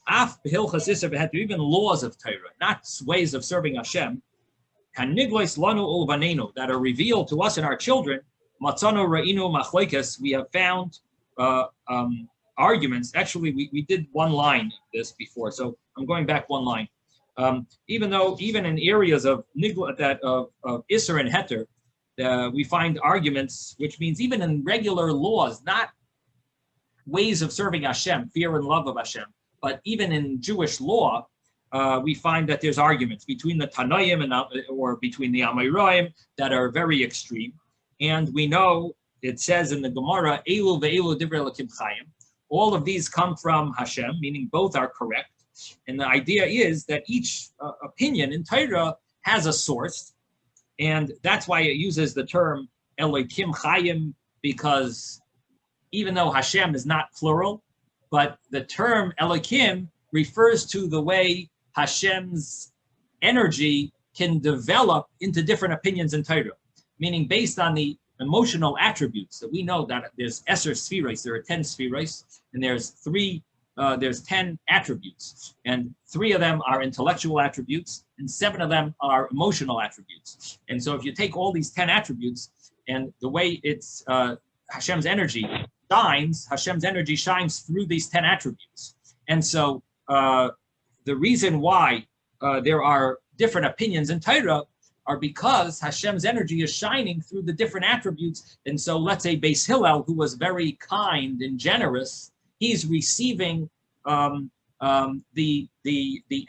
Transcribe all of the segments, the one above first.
Af b'hilchas Isser v'heter, even laws of Torah, not ways of serving Hashem, haniglois lanu ulvanenu, that are revealed to us and our children. Matzano ra'inu machloikas, we have found arguments. Actually, we did one line of this before, so I'm going back one line. Even in areas of Isser and Heter, we find arguments, which means even in regular laws, not ways of serving Hashem, fear and love of Hashem, but even in Jewish law, we find that there's arguments between the Tanoim or between the Amoraim that are very extreme. And we know it says in the Gemara, Elu ve'elu divrei Elokim chayim. All of these come from Hashem, meaning both are correct. And the idea is that each opinion in Torah has a source, and that's why it uses the term Elokim chayim, because even though Hashem is not plural, but the term Elokim refers to the way Hashem's energy can develop into different opinions in Torah, meaning based on the emotional attributes that we know that there's Esser Spheres, there are 10 Spheres, and there's 10 attributes, and 3 of them are intellectual attributes, and 7 of them are emotional attributes. And so if you take all these 10 attributes and the way it's Hashem's energy shines through these 10 attributes. And so the reason why there are different opinions in Torah are because Hashem's energy is shining through the different attributes. And so let's say Beis Hillel, who was very kind and generous, he's receiving the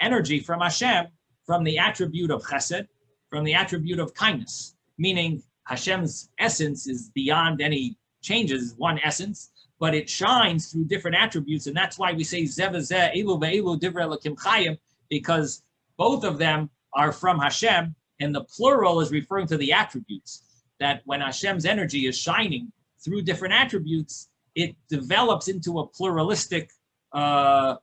energy from Hashem, from the attribute of chesed, from the attribute of kindness, meaning Hashem's essence is beyond any changes, one essence, but it shines through different attributes. And that's why we say Zeh v'zeh, Elu ve'elu divrei Elokim chayim, because both of them are from Hashem, and the plural is referring to the attributes, that when Hashem's energy is shining through different attributes, it develops into a pluralistic, it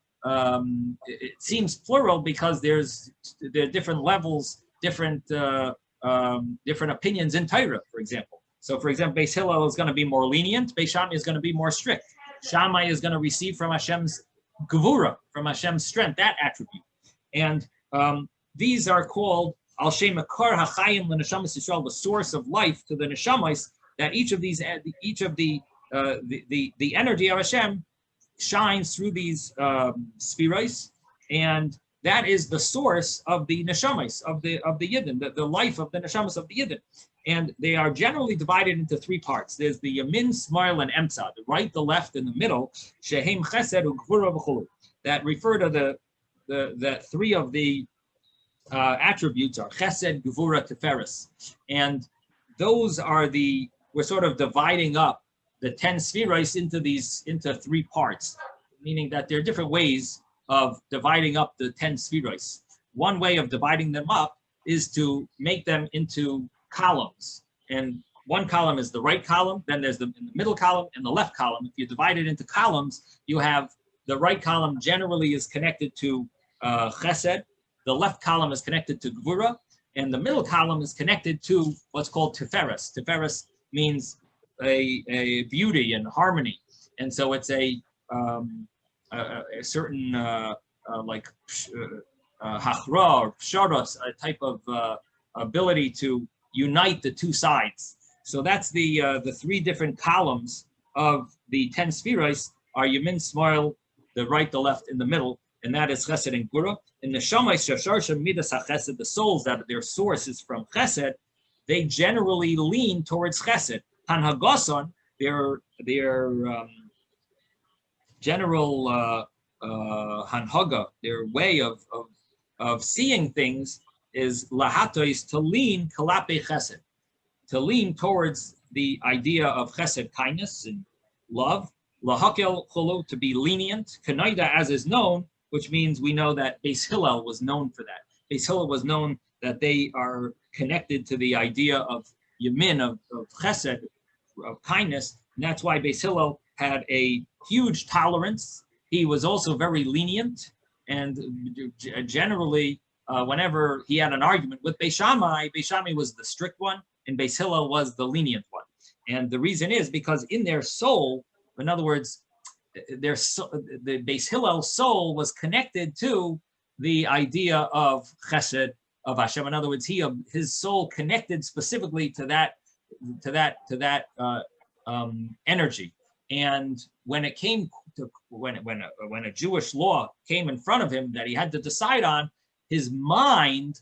seems plural because there are different levels, different opinions in Torah, for example. So for example, Beis Hillel is going to be more lenient, Beis Shammai is going to be more strict. Shammai is going to receive from Hashem's gevura, from Hashem's strength, that attribute. And these are called Al Shem Makar HaChayim LeNeshamas Yisrael, the source of life to the Neshamas, that each of the energy of Hashem shines through these spheres, and that is the source of the Neshamas, of the Yidden, the life of the Neshamas of the Yidden. And they are generally divided into 3 parts. There's the Yamin, Smail, and Emtza, the right, the left, and the middle, Shehem Chesed, Ugvura, V'chulu, that refer to the 3 of the attributes are Chesed, Gevura, Tiferes. And those are we're sort of dividing up the 10 spheres into 3 parts, meaning that there are different ways of dividing up the 10 spheres. One way of dividing them up is to make them into columns. And one column is the right column, then there's in the middle column and the left column. If you divide it into columns, you have the right column generally is connected to Chesed, the left column is connected to Gvura, and the middle column is connected to what's called Tiferes. Tiferes means a beauty and harmony, and so it's a certain like hachra or psharos, a type of ability to unite the 2 sides. So that's the 3 different columns of the 10 spheres are Yamin, Smail, the right, the left, and the middle, and that is Chesed and Gvura. In the Shammai Shashar Midas HaChesed, the souls that their source is from Chesed, they generally lean towards Chesed. Hanhagason, their general hanhaga, their way of seeing things is lahatois, to lean kalape Chesed, to lean towards the idea of Chesed, kindness and love. Lahakel cholo, to be lenient. Kanaida, as is known, which means we know that Beis Hillel was known for that. Beis Hillel was known that they are connected to the idea of Yamin, of Chesed, of kindness, and that's why Beis Hillel had a huge tolerance. He was also very lenient, and generally, whenever he had an argument with Beis Shammai was the strict one, and Beis Hillel was the lenient one. And the reason is because in their soul, in other words, the Beis Hillel's soul was connected to the idea of chesed of Hashem. In other words, his soul connected specifically to that energy. And when it came to when a Jewish law came in front of him that he had to decide on, his mind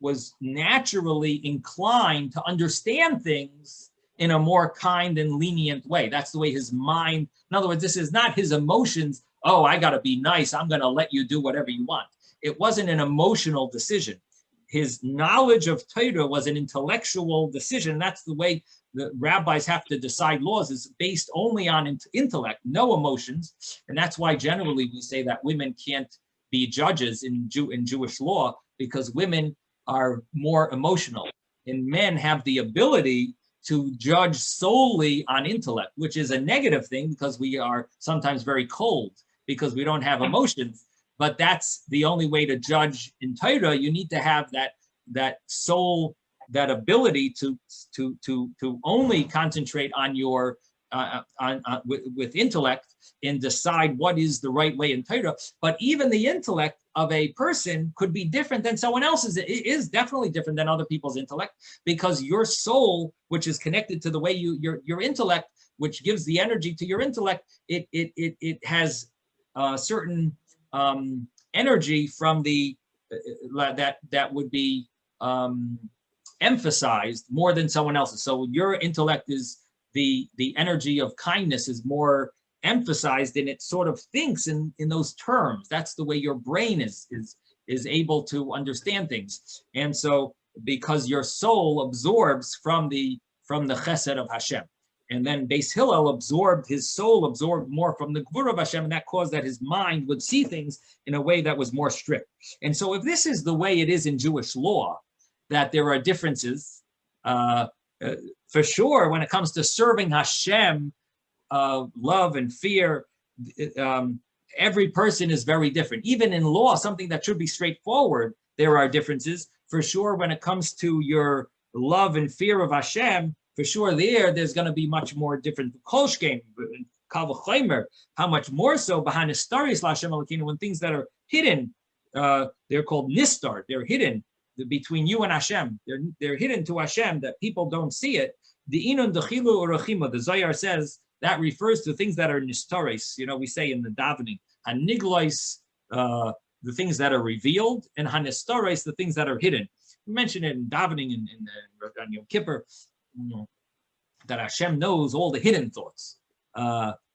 was naturally inclined to understand things in a more kind and lenient way. That's the way his mind, in other words, this is not his emotions. Oh, I got to be nice. I'm going to let you do whatever you want. It wasn't an emotional decision. His knowledge of Torah was an intellectual decision. That's the way the rabbis have to decide laws, is based only on intellect, no emotions. And that's why generally we say that women can't be judges in Jewish law, because women are more emotional, and men have the ability to judge solely on intellect, which is a negative thing because we are sometimes very cold because we don't have emotions. But that's the only way to judge in Torah. You need to have that soul, that ability to only concentrate on your with intellect and decide what is the right way in Torah. But even the intellect of a person could be different than someone else's. It is definitely different than other people's intellect, because your soul, which is connected to the way your intellect, which gives the energy to your intellect, it has certain energy from the that would be emphasized more than someone else's. So your intellect is the energy of kindness is more emphasized, and it sort of thinks in those terms. That's the way your brain is able to understand things. And so because your soul absorbs from the chesed of Hashem. And then Beis Hillel his soul absorbed more from the Gvura of Hashem, and that caused that his mind would see things in a way that was more strict. And so if this is the way it is in Jewish law, that there are differences, for sure, when it comes to serving Hashem, love and fear, every person is very different. Even in law, something that should be straightforward, there are differences. For sure, when it comes to your love and fear of Hashem, for sure there's going to be much more different. Kolshkein, Kal, how much more so behind the stories when things that are hidden, they're called nistar, they're hidden between you and Hashem. They're hidden to Hashem that people don't see it. The inun dechilu urachima, the Zohar says, that refers to things that are nistaris. We say in the davening, haniglois, the things that are revealed, and hanistaris, the things that are hidden. We mentioned it in davening in on Yom Kippur, that Hashem knows all the hidden thoughts.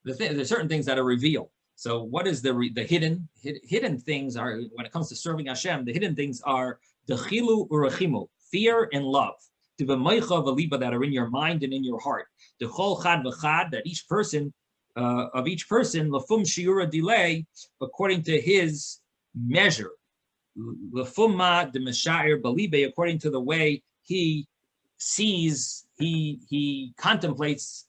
There's certain things that are revealed. So what is the hidden things are, when it comes to serving Hashem, the hidden things are dechilu urachimu, fear and love. That are in your mind and in your heart. The chol chad v'chad, that each person, lafum shiura delay, according to his measure. Lafumma de meshair balibe, according to the way he sees, he contemplates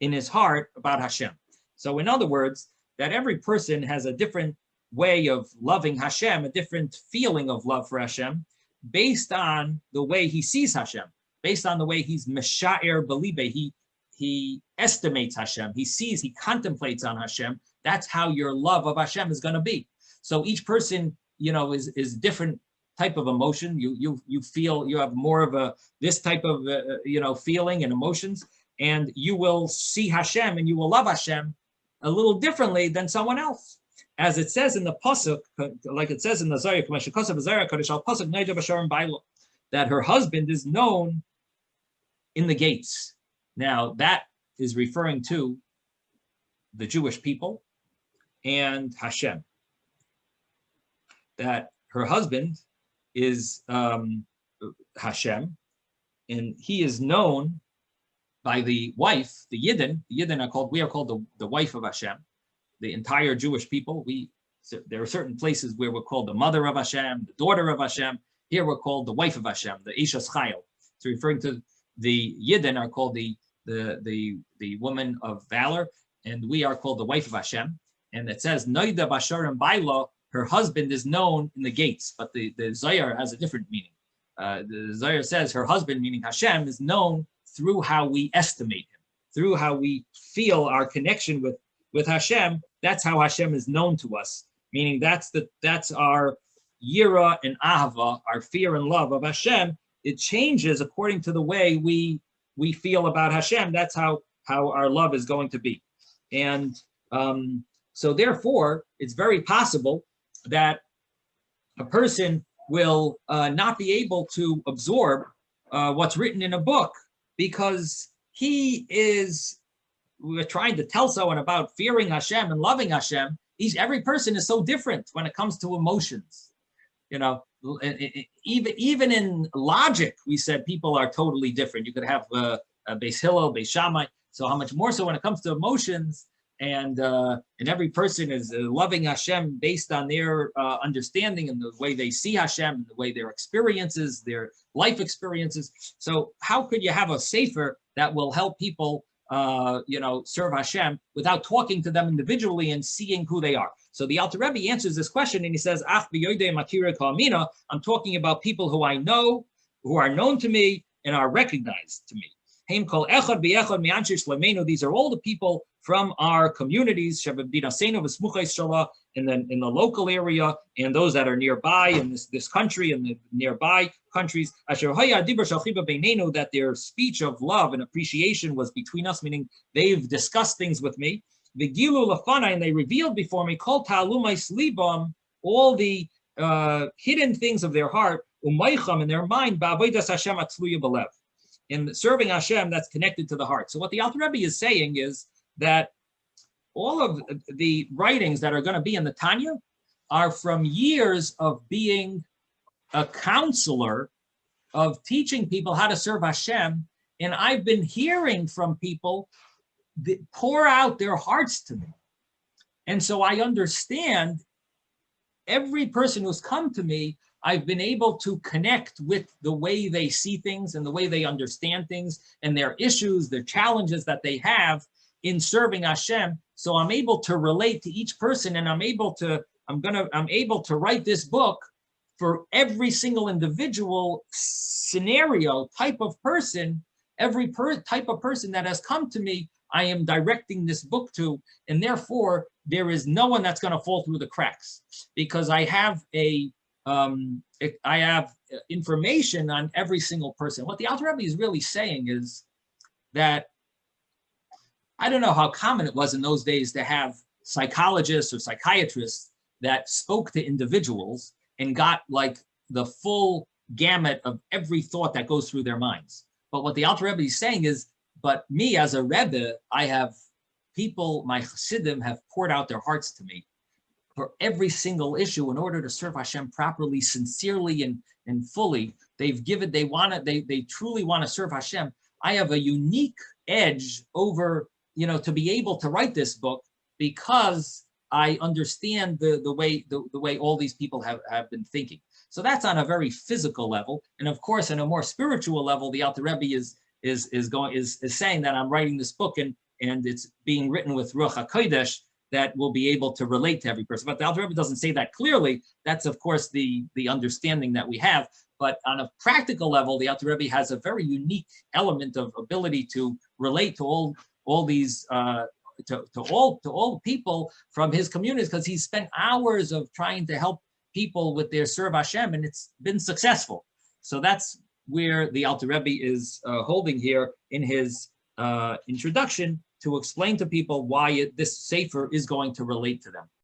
in his heart about Hashem. So in other words, that every person has a different way of loving Hashem, a different feeling of love for Hashem, based on the way he sees Hashem, based on the way he's meshaer belibe, he estimates Hashem, he contemplates on Hashem. That's how your love of Hashem is going to be. So each person, is different type of emotion. You feel, you have more of this type of feeling and emotions, and you will see Hashem and you will love Hashem a little differently than someone else. As it says in the pasuk, like it says in the Zohar, that her husband is known in the gates. Now that is referring to the Jewish people and Hashem. That her husband is Hashem, and he is known by the wife, the Yidden. The Yidden we are called the wife of Hashem. The entire Jewish people, there are certain places where we're called the mother of Hashem, the daughter of Hashem. Here we're called the wife of Hashem, the Ishas Chayil. So referring to the Yidden are called the woman of valor, and we are called the wife of Hashem. And it says Noida Basharim Baila, her husband is known in the gates, but the Zohar has a different meaning. The Zohar says her husband, meaning Hashem, is known through how we estimate him, through how we feel our connection with Hashem, that's how Hashem is known to us. Meaning that's our yira and ahava, our fear and love of Hashem. It changes according to the way we feel about Hashem. That's how our love is going to be. And so therefore, it's very possible that a person will not be able to absorb what's written in a book because we're trying to tell someone about fearing Hashem and loving Hashem. Every person is so different when it comes to emotions. Even in logic, we said people are totally different. You could have a Beis Hillel, Beis Shammai. So how much more so when it comes to emotions? And every person is loving Hashem based on their understanding and the way they see Hashem and the way their experiences, their life experiences. So how could you have a sefer that will help people, serve Hashem without talking to them individually and seeing who they are? So the Alter Rebbe answers this question and he says, "Ach b'yodei makira ka'amina." I'm talking about people who I know, who are known to me and are recognized to me. Heim kol echad v'echad mi'anshe shleimenu. These are all the people from our communities, in the local area, and those that are nearby in this country and the nearby countries, that their speech of love and appreciation was between us, meaning they've discussed things with me. And they revealed before me all the hidden things of their heart, in their mind, in serving Hashem that's connected to the heart. So what the Alter Rebbe is saying is that all of the writings that are going to be in the Tanya are from years of being a counselor, of teaching people how to serve Hashem. And I've been hearing from people that pour out their hearts to me. And so I understand every person who's come to me, I've been able to connect with the way they see things and the way they understand things and their issues, their challenges that they have in serving Hashem. So I'm able to relate to each person, and I'm able to write this book for every single individual scenario, type of person, type of person that has come to me, I am directing this book to, and therefore there is no one that's going to fall through the cracks because I have information on every single person. What the Alter Rebbe is really saying is that I don't know how common it was in those days to have psychologists or psychiatrists that spoke to individuals and got like the full gamut of every thought that goes through their minds. But what the Alter Rebbe is saying is, but me as a Rebbe, I have people, my Chassidim have poured out their hearts to me for every single issue in order to serve Hashem properly, sincerely, and fully. They truly want to serve Hashem. I have a unique edge over, to be able to write this book because I understand the way all these people have been thinking. So that's on a very physical level. And of course, on a more spiritual level, the Alter Rebbe is saying that I'm writing this book and it's being written with Ruach HaKodesh that will be able to relate to every person. But the Alter Rebbe doesn't say that clearly. That's, of course, the understanding that we have. But on a practical level, the Alter Rebbe has a very unique element of ability to relate to all these to all people from his communities, because he's spent hours of trying to help people with their serve Hashem, and it's been successful. So that's where the Alter Rebbe is holding here in his introduction to explain to people why this sefer is going to relate to them.